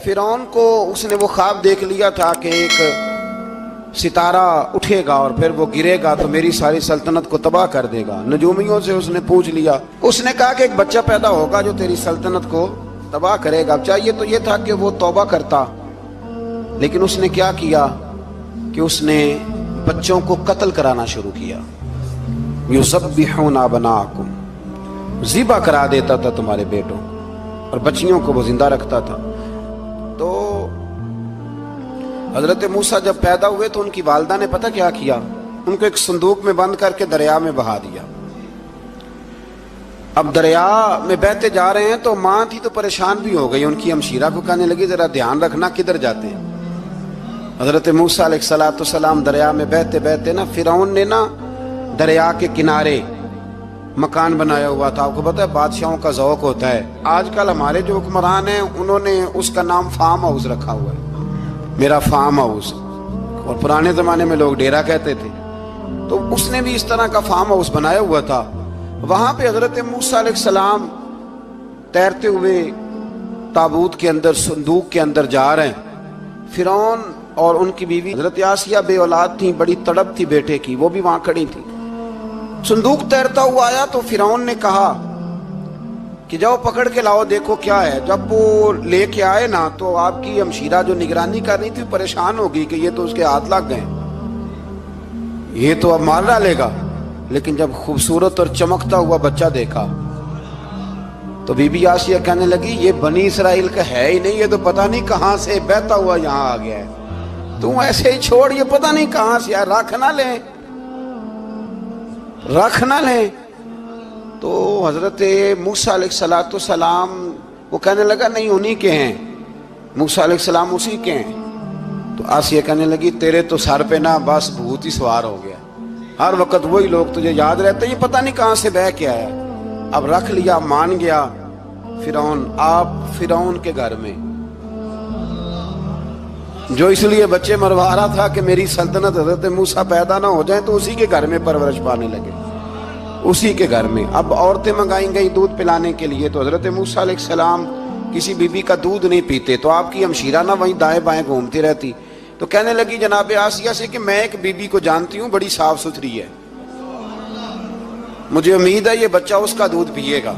فرعون کو اس نے وہ خواب دیکھ لیا تھا کہ ایک ستارہ اٹھے گا اور پھر وہ گرے گا تو میری ساری سلطنت کو تباہ کر دے گا۔ نجومیوں سے اس نے پوچھ لیا، اس نے کہا کہ ایک بچہ پیدا ہوگا جو تیری سلطنت کو تباہ کرے گا۔ چاہیے تو یہ تھا کہ وہ توبہ کرتا، لیکن اس نے کیا کیا کہ اس نے بچوں کو قتل کرانا شروع کیا۔ یذبحون ابناءکم، ذبح کرا دیتا تھا تمہارے بیٹوں اور بچیوں کو وہ زندہ رکھتا تھا۔ تو حضرت موسیٰ جب پیدا ہوئے تو ان کی والدہ نے پتہ کیا کیا، ان کو ایک صندوق میں بند کر کے دریا میں بہا دیا۔ اب دریا میں بہتے جا رہے ہیں تو ماں تھی تو پریشان بھی ہو گئی، ان کی ہمشیرہ کو کہنے لگی ذرا دھیان رکھنا کدھر جاتے ہیں۔ حضرت موسیٰ علیہ السلام دریا میں بہتے بہتے نا فرعون نے نا دریا کے کنارے مکان بنایا ہوا تھا۔ آپ کو پتہ ہے بادشاہوں کا ذوق ہوتا ہے، آج کل ہمارے جو حکمران ہیں انہوں نے اس کا نام فارم ہاؤس رکھا ہوا ہے، میرا فارم ہاؤس، اور پرانے زمانے میں لوگ ڈیرا کہتے تھے۔ تو اس نے بھی اس طرح کا فارم ہاؤس بنایا ہوا تھا۔ وہاں پہ حضرت موسیٰ علیہ السلام تیرتے ہوئے تابوت کے اندر صندوق کے اندر جا رہے ہیں۔ فرعون اور ان کی بیوی حضرت آسیہ بے اولاد تھیں، بڑی تڑپ تھی بیٹے کی، وہ بھی وہاں کھڑی تھی۔ صندوق تیرتا ہوا آیا تو فرعون نے کہا کہ جاؤ پکڑ کے لاؤ دیکھو کیا ہے۔ جب وہ لے کے آئے نا تو آپ کی ہمشیرہ جو نگرانی کر رہی تھی پریشان ہو گئی کہ یہ تو اس کے ہاتھ لگ گئے، یہ تو اب مار ڈالے گا۔ لیکن جب خوبصورت اور چمکتا ہوا بچہ دیکھا تو بی بی آسیہ کہنے لگی یہ بنی اسرائیل کا ہے ہی نہیں، یہ تو پتہ نہیں کہاں سے بہتا ہوا یہاں آ گیا ہے، تم ایسے ہی چھوڑ، یہ پتہ نہیں کہاں سے رکھ نہ لیں، رکھ نہ لیں۔ تو حضرت موسیٰ علیہ السلام وہ کہنے لگا نہیں انہی کے ہیں، موسیٰ علیہ السلام اسی کے ہیں۔ تو آسیہ کہنے لگی تیرے تو سر پہ نا بس بھوت ہی سوار ہو گیا، ہر وقت وہی لوگ تجھے یاد رہتے، یہ پتہ نہیں کہاں سے بہ کے آیا۔ اب رکھ لیا، مان گیا فرعون۔ آپ فرعون کے گھر میں جو اس لیے بچے مروا رہا تھا کہ میری سلطنت حضرت موسیٰ پیدا نہ ہو جائیں، تو اسی کے گھر میں پرورش پانے لگے، اسی کے گھر میں۔ اب عورتیں منگائیں گئی دودھ پلانے کے لیے، تو حضرت موسیٰ علیہ السلام کسی بی بی کا دودھ نہیں پیتے، تو آپ کی ہمشیرہ نہ وہیں دائیں بائیں گھومتی رہتی۔ تو کہنے لگی جناب آسیہ سے کہ میں ایک بی بی کو جانتی ہوں، بڑی صاف ستھری ہے، مجھے امید ہے یہ بچہ اس کا دودھ پیے گا۔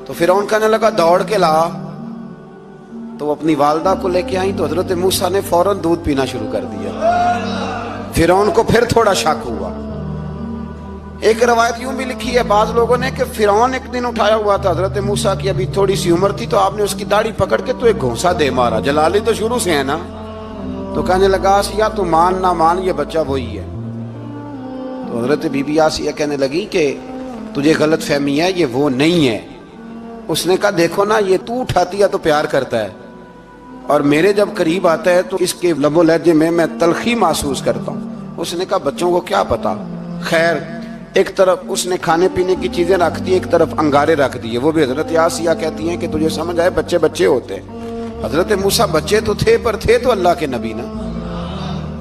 تو فرعون کہنے لگا دوڑ کے لا، تو اپنی والدہ کو لے کے آئیں تو حضرت موسیٰ نے فوراً دودھ پینا شروع کر دیا۔ فرعون کو پھر تھوڑا شک ہوا۔ ایک روایت یوں بھی لکھی ہے بعض لوگوں نے کہ فرعون ایک دن اٹھایا ہوا تھا حضرت موسیٰ کی، ابھی تھوڑی سی عمر تھی، تو آپ نے اس کی داڑھی پکڑ کے تو ایک گھونسا دے مارا، جلالی تو شروع سے ہے نا۔ تو کہنے لگا آسیہ تو مان نہ مان یہ بچہ وہی ہے۔ تو حضرت بی بی آسیہ کہنے لگی کہ تجھے غلط فہمی ہے، یہ وہ نہیں ہے۔ اس نے کہا دیکھو نا یہ تو اٹھاتی ہے تو پیار کرتا ہے، اور میرے جب قریب آتا ہے تو اس کے لب و لہجے میں تلخی محسوس کرتا ہوں۔ اس نے کہا بچوں کو کیا پتا۔ خیر ایک طرف اس نے کھانے پینے کی چیزیں رکھ دی، ایک طرف انگارے رکھ دیے۔ وہ بھی حضرت آسیہ کہتی ہیں کہ تجھے سمجھ آئے بچے بچے ہوتے ہیں۔ حضرت موسیٰ بچے تو تھے پر تھے تو اللہ کے نبی نا،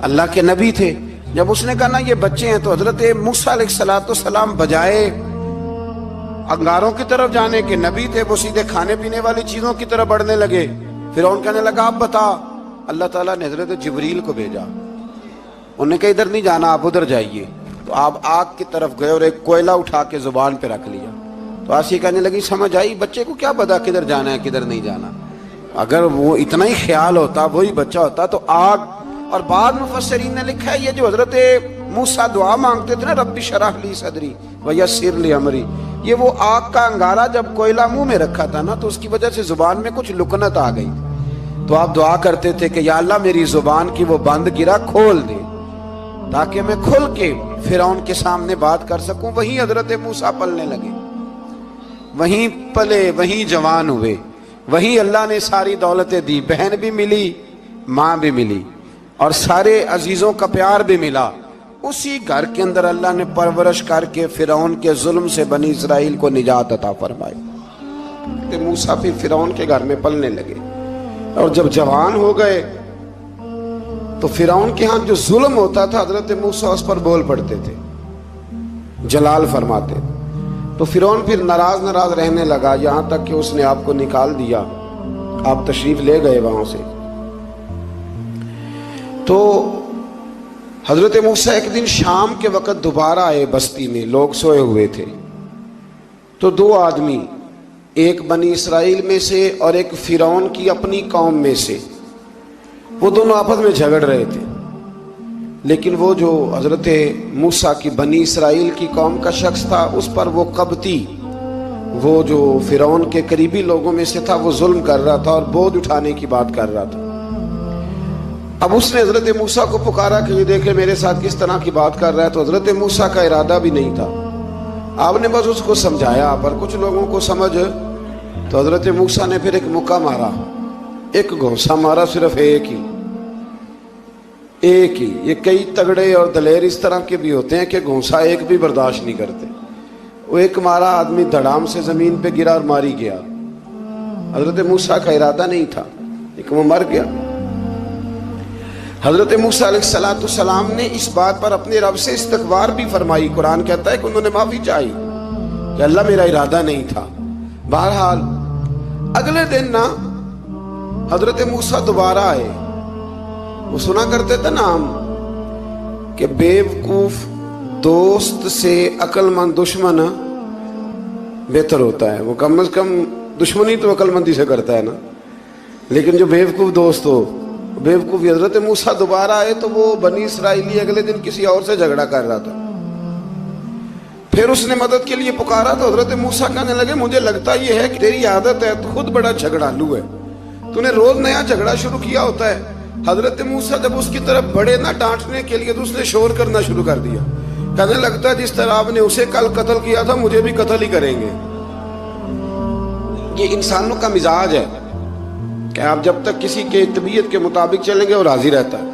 اللہ کے نبی تھے۔ جب اس نے کہا نا یہ بچے ہیں، تو حضرت موسیٰ علیہ السلام بجائے انگاروں کی طرف جانے کے، نبی تھے، وہ سیدھے کھانے پینے والی چیزوں کی طرف بڑھنے لگے۔ فرعون کہنے لگا اب بتا۔ اللہ تعالیٰ نے حضرت جبریل کو بھیجا، انہوں نے کہا ادھر نہیں جانا آپ ادھر جائیے۔ تو آپ آگ کی طرف گئے اور ایک کوئلہ اٹھا کے زبان پہ رکھ لیا۔ تو آسیہ کہنے لگی سمجھ آئی، بچے کو کیا پتا کدھر جانا ہے کدھر نہیں جانا، اگر وہ اتنا ہی خیال ہوتا وہی بچہ ہوتا تو آگ۔ اور بعض مفسرین نے لکھا ہے یہ جو حضرت موسیٰ دعا مانگتے تھے نا رب اشرح لی صدری ویسر لی امری، یہ وہ آگ کا انگارہ جب کوئلہ منہ میں رکھا تھا نا تو اس کی وجہ سے زبان میں کچھ لکنت آ گئی، تو آپ دعا کرتے تھے کہ یا اللہ میری زبان کی وہ بند گرا کھول دے تاکہ میں کھل کے فرعون کے سامنے بات کر سکوں۔ وہیں حضرت موسیٰ پلنے لگے، وہیں پلے، وہیں جوان ہوئے، وہیں اللہ نے ساری دولتیں دی، بہن بھی ملی، ماں بھی ملی، اور سارے عزیزوں کا پیار بھی ملا۔ اسی گھر کے اندر اللہ نے پرورش کر کے فرعون کے ظلم سے بنی اسرائیل کو نجات عطا فرمائی۔ موسیٰ پھر فرعون کے گھر میں پلنے لگے، اور جب جوان ہو گئے تو فرعون کے ہاں جو ظلم ہوتا تھا حضرت موسیٰ اس پر بول پڑتے تھے، جلال فرماتے تھے۔ تو فرعون پھر ناراض رہنے لگا، یہاں تک کہ اس نے آپ کو نکال دیا آپ تشریف لے گئے وہاں سے. تو حضرت موسیٰ ایک دن شام کے وقت دوبارہ آئے بستی میں، لوگ سوئے ہوئے تھے. تو دو آدمی، ایک بنی اسرائیل میں سے اور ایک فرعون کی اپنی قوم میں سے، وہ دونوں آپس میں جھگڑ رہے تھے. لیکن وہ جو حضرت موسیٰ کی بنی اسرائیل کی قوم کا شخص تھا، اس پر وہ قبطی، وہ جو فرعون کے قریبی لوگوں میں سے تھا، وہ ظلم کر رہا تھا اور بوجھ اٹھانے کی بات کر رہا تھا. اب اس نے حضرت موسیٰ کو پکارا کہ یہ دیکھے میرے ساتھ کس طرح کی بات کر رہا ہے. تو حضرت موسیٰ کا ارادہ بھی نہیں تھا، آپ نے بس اس کو سمجھایا. پر کچھ لوگوں کو سمجھ، تو حضرت موسیٰ نے پھر ایک مکہ مارا، ایک گھونسا مارا، صرف ایک ہی. یہ کئی تگڑے اور دلیر اس طرح کے بھی ہوتے ہیں کہ گھونسا ایک بھی برداشت نہیں کرتے. وہ ایک مارا، آدمی دھڑام سے زمین پہ گرا اور ماری گیا. حضرت موسیٰ کا ارادہ نہیں تھا لیکن وہ مر گیا. حضرت موسیٰ علیہ السلام نے اس بات پر اپنے رب سے استغفار بھی فرمائی. قرآن کہتا ہے کہ انہوں نے معافی چاہی کہ اللہ میرا ارادہ نہیں تھا. بہرحال اگلے دن نا حضرت موسیٰ دوبارہ آئے. وہ سنا کرتے تھے نا ہم کہ بیوقوف دوست سے عقل مند دشمن بہتر ہوتا ہے. وہ کم از کم دشمنی تو عقل مندی سے کرتا ہے نا، لیکن جو بیوقوف دوست ہو بیوقوفی. حضرت موسیٰ دوبارہ آئے تو وہ بنی اسرائیلی اگلے دن کسی اور سے جھگڑا کر رہا تھا. پھر اس نے مدد کے لیے پکارا تو حضرت موسیٰ کہنے لگے مجھے لگتا یہ ہے کہ تیری عادت ہے، تو خود بڑا جھگڑالو ہے، تو نے روز نیا جھگڑا شروع کیا ہوتا ہے. حضرت موسیٰ جب اس کی طرف بڑھے نہ ڈانٹنے کے لیے تو اس نے شور کرنا شروع کر دیا. کہنے لگتا ہے جس طرح آپ نے اسے کل قتل کیا تھا مجھے بھی قتل ہی کریں گے. یہ انسانوں کا مزاج ہے کہ آپ جب تک کسی کے طبیعت کے مطابق چلیں گے وہ راضی رہتا ہے،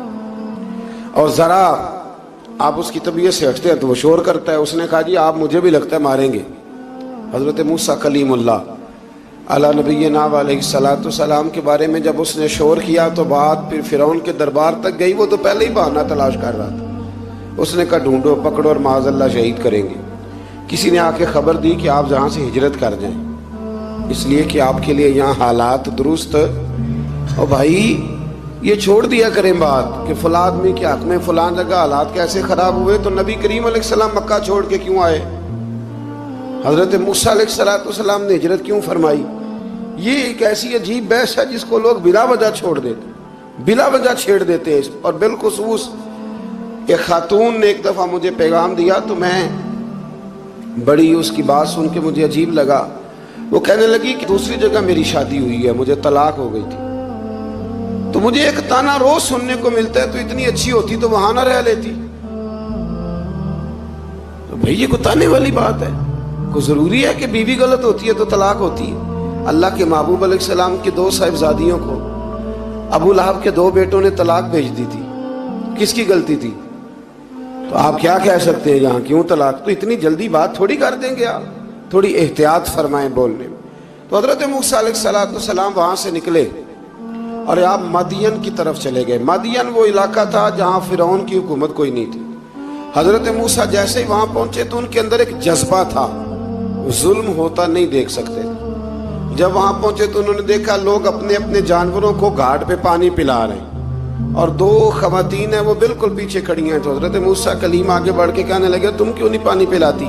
اور ذرا آپ اس کی طبیعت سے ہٹتے ہیں تو وہ شور کرتا ہے. اس نے کہا جی آپ مجھے بھی لگتا ہے ماریں گے. حضرت موسیٰ کلیم اللہ علیہ نبینا علیہ السلام کے بارے میں جب اس نے شور کیا تو بات پھر فرعون کے دربار تک گئی. وہ تو پہلے ہی بہانہ تلاش کر رہا تھا. اس نے کہا ڈھونڈو پکڑو اور معاذ اللہ شہید کریں گے. کسی نے آ کے خبر دی کہ آپ جہاں سے ہجرت کر جائیں، اس لیے کہ آپ کے لیے یہاں حالات درست. اور بھائی یہ چھوڑ دیا کریں بات کہ فلاں آدمی کے حق میں فلاں جگہ حالات کیسے خراب ہوئے. تو نبی کریم علیہ السلام مکہ چھوڑ کے کیوں آئے؟ حضرت موسیٰ علیہ السلام نے ہجرت کیوں فرمائی؟ یہ ایک ایسی عجیب بحث ہے جس کو لوگ بلا وجہ چھوڑ دیتے، بلا وجہ چھیڑ دیتے ہیں. اور بالخصوص ایک خاتون نے ایک دفعہ مجھے پیغام دیا تو میں بڑی اس کی بات سن کے مجھے عجیب لگا. وہ کہنے لگی کہ دوسری جگہ میری شادی ہوئی ہے، مجھے طلاق ہو گئی تھی، تو مجھے ایک تانا روز سننے کو ملتا ہے تو اتنی اچھی ہوتی تو وہاں نہ رہ لیتی. تو بھئی یہ کوئی تانے والی بات ہے؟ کوئی ضروری ہے کہ بیوی غلط ہوتی ہے تو طلاق ہوتی ہے؟ اللہ کے محبوب علیہ السلام کی دو صاحبزادیوں کو ابو لہب کے دو بیٹوں نے طلاق بھیج دی تھی. کس کی غلطی تھی؟ تو آپ کیا کہہ سکتے ہیں یہاں کیوں طلاق؟ تو اتنی جلدی بات تھوڑی کر دیں گے آپ، تھوڑی احتیاط فرمائیں بولنے میں. تو حضرت موسیٰ علیہ السلام وہاں سے نکلے اور آپ مدین کی طرف چلے گئے. مدین وہ علاقہ تھا جہاں فرعون کی حکومت کوئی نہیں تھی. حضرت موسیٰ جیسے ہی وہاں پہنچے تو ان کے اندر ایک جذبہ تھا، ظلم ہوتا نہیں دیکھ سکتے. جب وہاں پہنچے تو انہوں نے دیکھا لوگ اپنے اپنے جانوروں کو گھاٹ پہ پانی پلا رہے ہیں اور دو خواتین ہیں وہ بالکل پیچھے کھڑی ہیں. تو حضرت موسیٰ کلیم آگے بڑھ کے کہنے لگے تم کیوں نہیں پانی پلاتی؟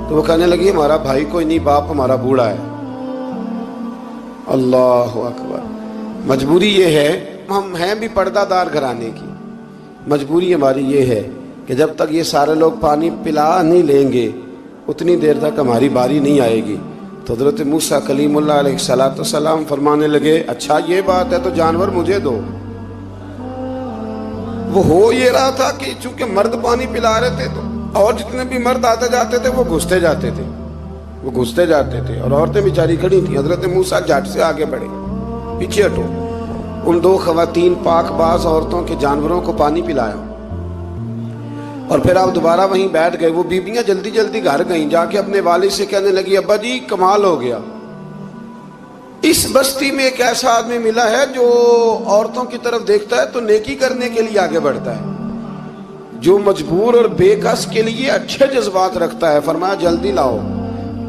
تو وہ کہنے لگی ہمارا بھائی کوئی نہیں، باپ ہمارا بوڑھا ہے. اللہ اکبر. مجبوری یہ ہے، ہم ہیں بھی پردہ دار گھرانے کی، مجبوری ہماری یہ ہے کہ جب تک یہ سارے لوگ پانی پلا نہیں لیں گے اتنی دیر تک ہماری باری نہیں آئے گی. تو حضرت موسیٰ کلیم اللہ علیہ السلام فرمانے لگے اچھا یہ بات ہے تو جانور مجھے دو. وہ ہو یہ رہا تھا کہ چونکہ مرد پانی پلا رہے تھے تو اور جتنے بھی مرد آتے جاتے تھے وہ گھستے جاتے تھے اور عورتیں بیچاری کھڑی تھیں. حضرت موسیٰ جھٹ سے آگے بڑھے، پیچھے ہٹو. ان دو خواتین پاک باز عورتوں کے جانوروں کو پانی پلایا اور پھر آپ دوبارہ وہیں بیٹھ گئے. وہ بیبیاں جلدی جلدی گھر گئیں، جا کے اپنے والد سے کہنے لگی ابا جی کمال ہو گیا، اس بستی میں ایک ایسا آدمی ملا ہے جو عورتوں کی طرف دیکھتا ہے تو نیکی کرنے کے لیے آگے بڑھتا ہے، جو مجبور اور بے کس کے لیے اچھے جذبات رکھتا ہے. فرمایا جلدی لاؤ.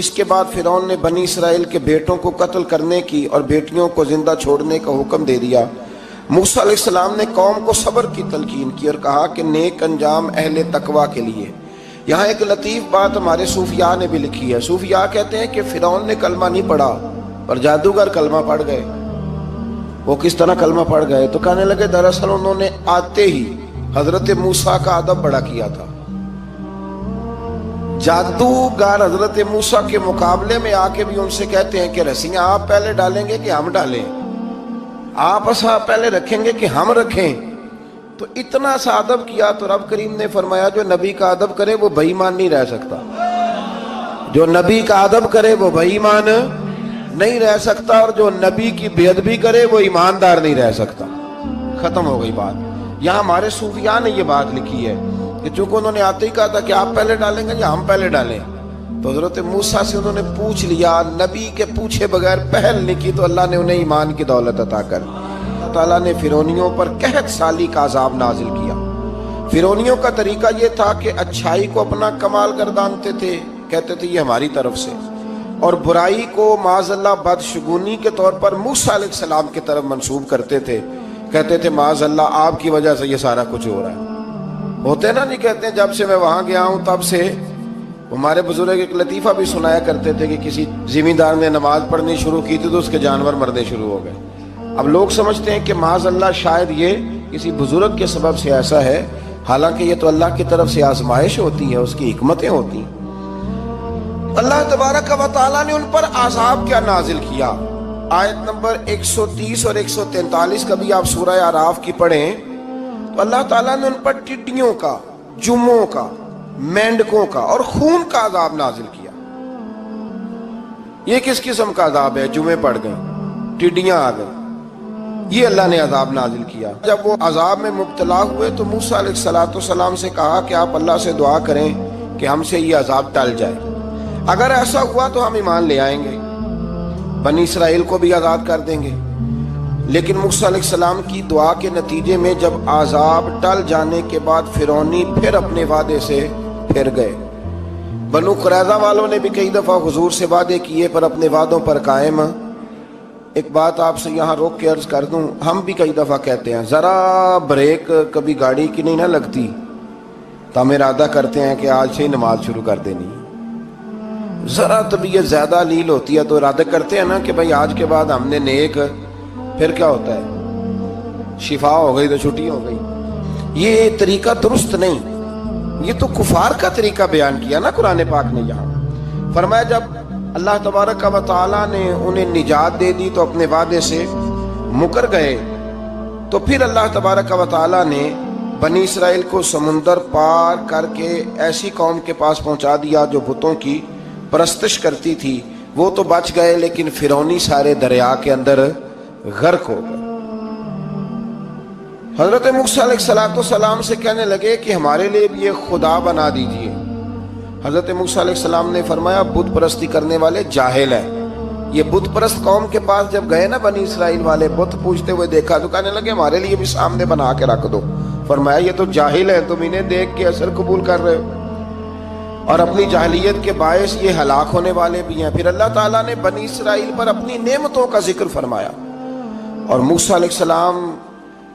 اس کے بعد فرعون نے بنی اسرائیل کے بیٹوں کو قتل کرنے کی اور بیٹیوں کو زندہ چھوڑنے کا حکم دے دیا۔ موسیٰ علیہ السلام نے قوم کو صبر کی تلقین کی اور کہا کہ نیک انجام اہل تقویٰ کے لیے۔ یہاں ایک لطیف بات ہمارے صوفیاء نے بھی لکھی ہے۔ صوفیاء کہتے ہیں کہ فرعون نے کلمہ نہیں پڑھا پر جادوگر کلمہ پڑھ گئے۔ وہ کس طرح کلمہ پڑھ گئے؟ تو کہنے لگے دراصل انہوں نے آتے ہی حضرت موسیٰ کا ادب بڑا کیا تھا۔ جادوگر حضرت موسیٰ کے مقابلے میں آ کے بھی ان سے کہتے ہیں کہ رسیاں آپ پہلے ڈالیں گے کہ ہم ڈالیں، آپ اصحاب پہلے رکھیں گے کہ ہم رکھیں؟ تو اتنا سا ادب کیا تو رب کریم نے فرمایا جو نبی کا ادب کرے وہ بے ایمان نہیں رہ سکتا، جو نبی کا ادب کرے وہ بے ایمان نہیں رہ سکتا، اور جو نبی کی بے ادبی کرے وہ ایماندار نہیں رہ سکتا۔ ختم ہو گئی بات۔ یہاں ہمارے صوفیاء نے یہ بات لکھی ہے کہ چونکہ انہوں نے آتے ہی کہا تھا کہ آپ پہلے ڈالیں گے یا ہم پہلے ڈالیں، تو حضرت موسیٰ سے انہوں نے پوچھ لیا، نبی کے پوچھے بغیر پہل نہیں کی تو اللہ نے انہیں ایمان کی دولت عطا کر۔ اللہ تعالیٰ نے فرعونیوں پر قحط سالی کا عذاب نازل کیا۔ فرعونیوں کا طریقہ یہ تھا کہ اچھائی کو اپنا کمال گردانتے تھے، کہتے تھے یہ ہماری طرف سے، اور برائی کو معاذ اللہ بدشگونی کے طور پر موسیٰ علیہ السلام کی طرف منسوب کرتے تھے، کہتے تھے معاذ اللہ آپ کی وجہ سے یہ سارا کچھ ہو رہا ہے۔ ہوتے نا، نہیں کہتے ہیں جب سے میں وہاں گیا ہوں تب سے۔ ہمارے بزرگ ایک لطیفہ بھی سنایا کرتے تھے کہ کسی زمیندار نے نماز پڑھنی شروع کی تھی تو اس کے جانور مرنے شروع ہو گئے۔ اب لوگ سمجھتے ہیں کہ معاذ اللہ شاید یہ کسی بزرگ کے سبب سے ایسا ہے، حالانکہ یہ تو اللہ کی طرف سے آزمائش ہوتی ہے، اس کی حکمتیں ہوتی ہیں۔ اللہ تبارک و تعالیٰ نے ان پر عذاب کیا نازل کیا؟ آیت نمبر 130 اور 143 کا بھی آپ سورہ اعراف کی پڑھیں تو اللہ تعالیٰ نے ان پر ٹڈیوں کا، جموں کا، مینڈکوں کا اور خون کا عذاب نازل کیا۔ یہ کس قسم کا عذاب ہے؟ جمعے پڑ گئے، ٹڈیاں آ گئیں، یہ اللہ نے عذاب نازل کیا۔ جب وہ عذاب میں مبتلا ہوئے تو موسیٰ علیہ السلام سے کہا کہ آپ اللہ سے دعا کریں کہ ہم سے یہ عذاب ٹل جائے، اگر ایسا ہوا تو ہم ایمان لے آئیں گے، بنی اسرائیل کو بھی آزاد کر دیں گے۔ لیکن موسیٰ علیہ السلام کی دعا کے نتیجے میں جب عذاب ٹل جانے کے بعد فرعونی پھر اپنے وعدے سے پھر گئے۔ بنو قریظہ والوں نے بھی کئی دفعہ حضور سے وعدے کیے پر اپنے وعدوں پر قائم۔ ایک بات آپ سے یہاں روک کے عرض کر دوں، ہم بھی کئی دفعہ کہتے ہیں ذرا بریک کبھی گاڑی کی نہیں نہ لگتی تو ہم ارادہ کرتے ہیں کہ آج سے ہی نماز شروع کر دینی۔ ذرا طبیعت زیادہ لیل ہوتی ہے تو ارادہ کرتے ہیں نا کہ بھائی آج کے بعد ہم نے نیک، پھر کیا ہوتا ہے شفا ہو گئی تو چھٹی ہو گئی۔ یہ طریقہ درست نہیں، یہ تو کفار کا طریقہ بیان کیا نا قرآن پاک نے۔ یہاں فرمایا جب اللہ تبارک و تعالیٰ نے انہیں نجات دے دی تو اپنے وعدے سے مکر گئے، تو پھر اللہ تبارک و تعالیٰ نے بنی اسرائیل کو سمندر پار کر کے ایسی قوم کے پاس پہنچا دیا جو بتوں کی پرستش کرتی تھی۔ وہ تو بچ گئے لیکن فرعونی سارے دریا کے اندر غرق ہو گئے۔ حضرت موسیٰ علیہ السلام سے کہنے لگے کہ ہمارے لیے بھی ایک خدا بنا دیجئے۔ حضرت موسیٰ علیہ السلام نے فرمایا بت پرستی کرنے والے جاہل ہیں۔ یہ بت پرست قوم کے پاس جب گئے نا بنی اسرائیل والے، بت پوجتے ہوئے دیکھا تو کہنے لگے ہمارے لیے بھی سامنے بنا کے رکھ دو۔ فرمایا یہ تو جاہل ہیں، تم انہیں دیکھ کے اثر قبول کر رہے ہو اور اپنی جاہلیت کے باعث یہ ہلاک ہونے والے بھی ہیں۔ پھر اللہ تعالیٰ نے بنی اسرائیل پر اپنی نعمتوں کا ذکر فرمایا، اور موسیٰ علیہ السلام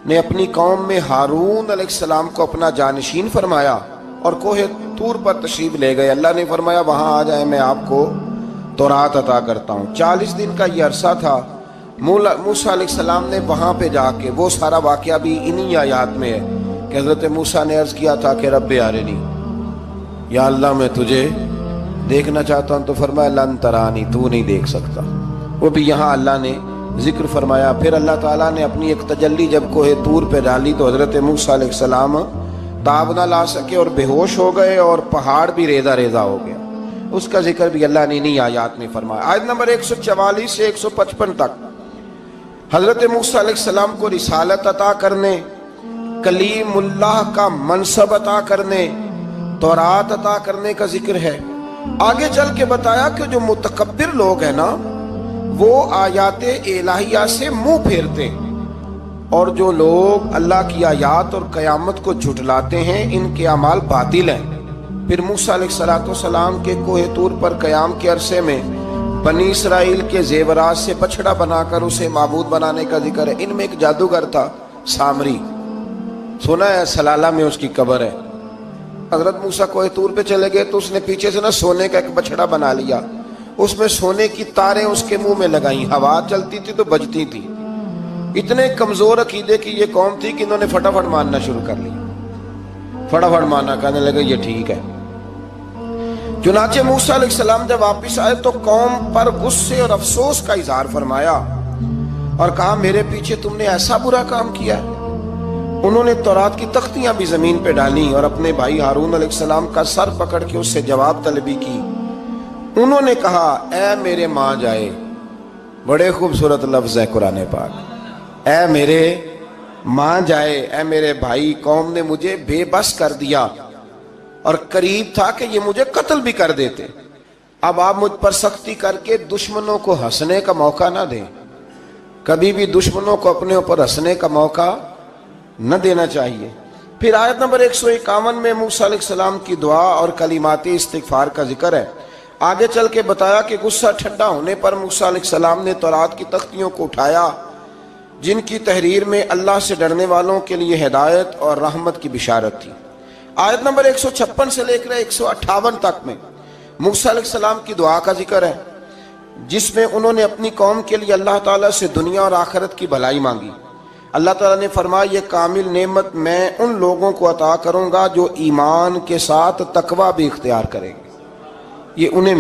نے اپنی قوم میں ہارون علیہ السلام کو اپنا جانشین فرمایا اور کوہ طور پر تشریف لے گئے۔ اللہ نے فرمایا وہاں آ جائیں، میں آپ کو تورات عطا کرتا ہوں۔ 40 دن کا یہ عرصہ تھا۔ موسیٰ علیہ السلام نے وہاں پہ جا کے، وہ سارا واقعہ بھی انہی آیات میں ہے کہ حضرت موسیٰ نے عرض کیا تھا کہ رب ارنی، یا اللہ میں تجھے دیکھنا چاہتا ہوں، تو فرمایا لن ترانی، تو نہیں دیکھ سکتا۔ وہ بھی یہاں اللہ نے ذکر فرمایا۔ پھر اللہ تعالیٰ نے اپنی ایک تجلی جب کوہ طور پہ ڈالی تو حضرت موسیٰ علیہ السلام تاب نہ لا سکے اور بے ہوش ہو گئے، اور پہاڑ بھی ریزہ ریزہ ہو گیا۔ اس کا ذکر بھی اللہ نے انہی آیات میں فرمایا۔ آیت نمبر 144 سے 155 تک حضرت موسیٰ علیہ السلام کو رسالت عطا کرنے، کلیم اللہ کا منصب عطا کرنے، تورات عطا کرنے کا ذکر ہے۔ آگے چل کے بتایا کہ جو متکبر لوگ ہیں نا وہ آیات الہیہ سے منہ پھیرتے ہیں، اور جو لوگ اللہ کی آیات اور قیامت کو جھٹلاتے ہیں ان کے اعمال باطل ہیں۔ پھر موسیٰ علیہ السلام کے کوہ طور پر قیام کے عرصے میں بنی اسرائیل کے زیورات سے بچڑا بنا کر اسے معبود بنانے کا ذکر ہے۔ ان میں ایک جادوگر تھا سامری، سنا ہے سلالہ میں اس کی قبر ہے۔ حضرت موسیٰ کوہ طور پہ چلے گئے تو اس نے پیچھے سے سونے کا ایک بچڑا بنا لیا، اس میں سونے کی تاریں اس کے منہ میں لگائیں، ہوا چلتی تھی تو بجتی تھی۔ اتنے کمزور عقیدے کی یہ قوم تھی کہ انہوں نے فٹافٹ ماننا شروع کر لیا، فٹافٹ ماننا، کہنے لگے یہ ٹھیک ہے۔ چنانچہ موسیٰ علیہ السلام جب واپس آئے تو قوم پر غصے اور افسوس کا اظہار فرمایا اور کہا میرے پیچھے تم نے ایسا برا کام کیا ہے۔ انہوں نے تورات کی تختیاں بھی زمین پہ ڈالیں اور اپنے بھائی ہارون علیہ السلام کا سر پکڑ کے اس سے جواب طلبی کی۔ انہوں نے کہا اے میرے ماں جائے، بڑے خوبصورت لفظ ہے قرآن پاک، اے میرے ماں جائے، اے میرے بھائی، قوم نے مجھے بے بس کر دیا اور قریب تھا کہ یہ مجھے قتل بھی کر دیتے۔ اب آپ مجھ پر سختی کر کے دشمنوں کو ہنسنے کا موقع نہ دیں، کبھی بھی دشمنوں کو اپنے اوپر ہنسنے کا موقع نہ دینا چاہیے۔ پھر آیت نمبر 151 میں موسیٰ علیہ السلام کی دعا اور کلمات استغفار کا ذکر ہے۔ آگے چل کے بتایا کہ غصہ ٹھنڈا ہونے پر موسیٰ علیہ السلام نے تورات کی تختیوں کو اٹھایا جن کی تحریر میں اللہ سے ڈرنے والوں کے لیے ہدایت اور رحمت کی بشارت تھی۔ آیت نمبر 156 سے لے کر 158 تک میں موسیٰ علیہ السلام کی دعا کا ذکر ہے، جس میں انہوں نے اپنی قوم کے لیے اللہ تعالیٰ سے دنیا اور آخرت کی بھلائی مانگی۔ اللہ تعالیٰ نے فرمایا یہ کامل نعمت میں ان لوگوں کو عطا کروں گا جو ایمان کے ساتھ تقوی بھی اختیار کریں گے، یہ انہیں